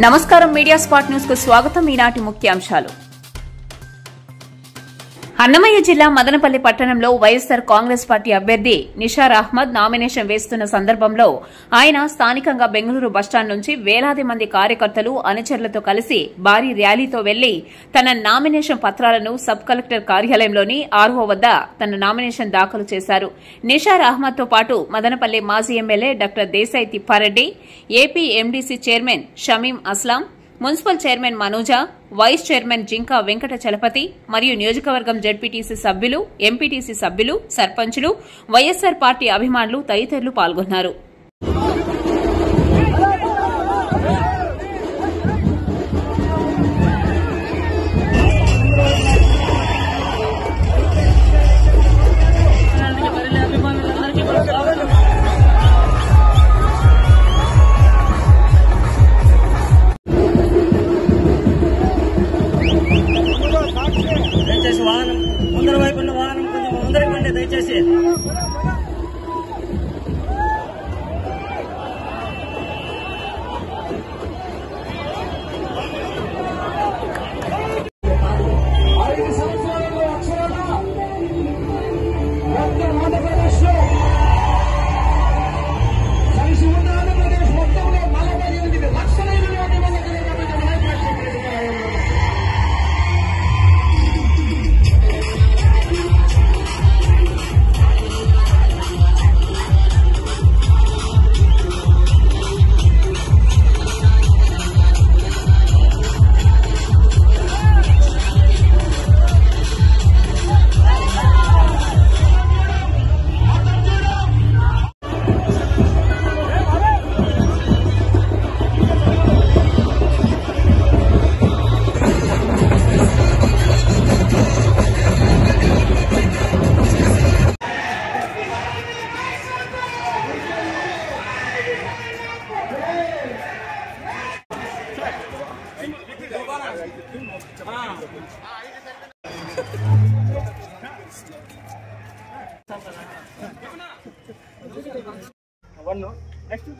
నమస్కారం media spot news కు స్వాగతం. ఈనాటి ముఖ్యాంశాలు. అన్నమయ్య జిల్లా మదనపల్లి పట్టణంలో వైఎస్సార్ కాంగ్రెస్ పార్టీ అభ్యర్థి నిషార్ అహ్మద్ నామినేషన్ వేస్తున్న సందర్భంలో ఆయన స్థానికంగా బెంగళూరు బస్టాండ్ నుంచి వేలాది మంది కార్యకర్తలు అనుచరులతో కలిసి భారీ ర్యాలీతో వెళ్లి తన నామినేషన్ పత్రాలను సబ్ కలెక్టర్ కార్యాలయంలోని ఆర్ఓ వద్ద తన నామినేషన్ దాఖలు చేశారు. నిషార్ అహ్మద్ తో పాటు మదనపల్లి మాజీ MLA doctor Desai Thippareddy, AP MDC chairman Shameem Aslam, municipal chairman Manoja, vice chairman Jinka Venkata Chalapathi మరియు నియోజకవర్గం జడ్పీటీసీ సభ్యులు, ఎంపీటీసీ సభ్యులు, సర్పంచులు, వైఎస్సార్ పార్టీ అభిమానులు తదితరులు పాల్గొన్నారు. ముందర వైపు ఉన్న వాహనం కొంచెం ముందరికి పండి దయచేసి.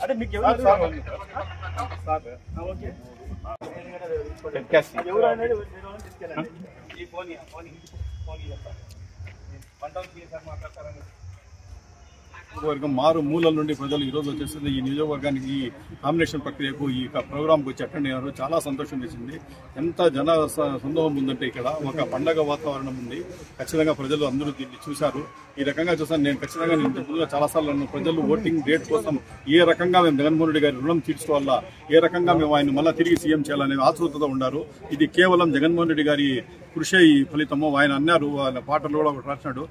అదే మీకు వర్గం మారు మూలల నుండి ప్రజలు ఈ రోజు వచ్చేసింది. ఈ నియోజకవర్గానికి ఈ నామినేషన్ ప్రక్రియకు ఈ ప్రోగ్రాంకి వచ్చి అటెండ్ అయ్యారు. చాలా సంతోషం వేసింది. ఎంత జన సందోహం ఉందంటే ఇక్కడ ఒక పండగ వాతావరణం ఉంది. ఖచ్చితంగా ప్రజలు అందరూ దీన్ని చూశారు. ఈ రకంగా చూసాను నేను. ఖచ్చితంగా నేను ముందుగా చాలాసార్లు నన్ను ప్రజలు ఓటింగ్ డేట్ కోసం ఏ రకంగా మేము జగన్మోహన్ రెడ్డి గారి రుణం తీర్చుకోవాలా, ఏ రకంగా మేము ఆయన మళ్ళీ తిరిగి సీఎం చేయాలనే ఆతృతతో ఉన్నారు. ఇది కేవలం జగన్మోహన్ రెడ్డి గారి కృషి ఈ ఫలితము. ఆయన అన్నారు, ఆయన పాటలు కూడా ఒకటి రాసినాడు,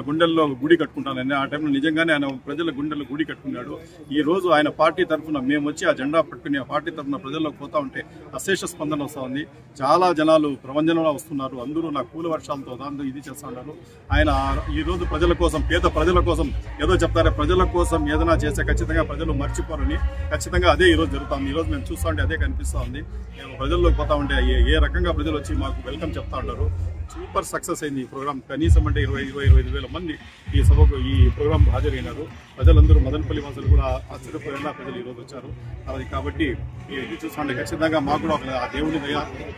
గుండెల్లో గుడి కట్టుకుంటానని. ఆ టైంలో నిజంగానే ఆయన ప్రజల గుండెల్లో గుడి కట్టుకున్నాడు. ఈ రోజు ఆయన పార్టీ తరఫున మేము వచ్చి ఆ జెండా పట్టుకుని ఆ పార్టీ తరఫున ప్రజల్లోకి పోతా ఉంటే అశేష స్పందన వస్తూ ఉంది. చాలా జనాలు ప్రపంచంలో వస్తున్నారు. అందరూ నాకు పూల వర్షాలతో దాంతో ఇది చేస్తూ ఉన్నారు. ఆయన ఈ రోజు ప్రజల కోసం, పేద ప్రజల కోసం ఏదో చెప్తారే, ప్రజల కోసం ఏదైనా చేస్తే ఖచ్చితంగా ప్రజలు మర్చిపోరని ఖచ్చితంగా అదే ఈ రోజు జరుగుతుంది. ఈ రోజు మేము చూస్తూ ఉంటే అదే కనిపిస్తూ ఉంది. మేము ప్రజల్లోకి పోతా ఉంటే ఏ రకంగా ప్రజలు వచ్చి మాకు వెల్కమ్ చెప్తా ఉంటారు. సూపర్ సక్సెస్ అయింది ఈ ప్రోగ్రామ్. కనీసం అంటే 25,000 మంది ఈ సభకు ఈ ప్రోగ్రాం హాజరైనారు. ప్రజలందరూ మదనపల్లి వాసులు కూడా ఆశ్చర్యపోయేలా ప్రజలు ఈరోజు వచ్చారు. అది కాబట్టి ఇది చూస్తుంటే ఖచ్చితంగా మాకు కూడా ఆ దేవుని దయ,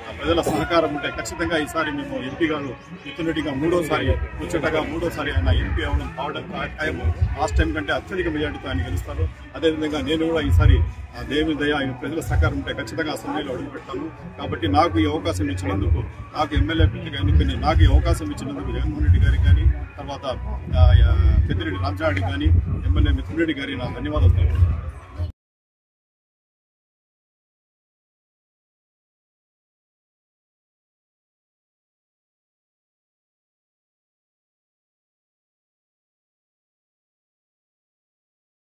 ఆ ప్రజల సహకారం ఉంటే ఖచ్చితంగా ఈసారి మేము ఎంపీ గారు మిథున్ రెడ్డిగా మూడోసారి ఆయన ఎంపీ అవడం ఖాయము. లాస్ట్ టైం కంటే అత్యధిక మెజార్టీతో ఆయన గెలుస్తారు. అదేవిధంగా నేను కూడా ఈసారి ఆ దేవుని దయ, ఆయన ప్రజల సహకారం ఉంటే ఖచ్చితంగా అసెంబ్లీలో అడుగు పెడతాను. కాబట్టి నాకు ఈ అవకాశం ఇచ్చినందుకు, నాకు ఎమ్మెల్యే కానీ నాకు ఈ అవకాశం ఇచ్చినందుకు జగన్మోహన్ రెడ్డి గారికి కానీ, తర్వాత పెద్దిరెడ్డి రామచంద్రారెడ్డి కానీ, ఎమ్మెల్యే మిథున్ రెడ్డి గారి నా ధన్యవాదాలు తెలుపుతున్నాను.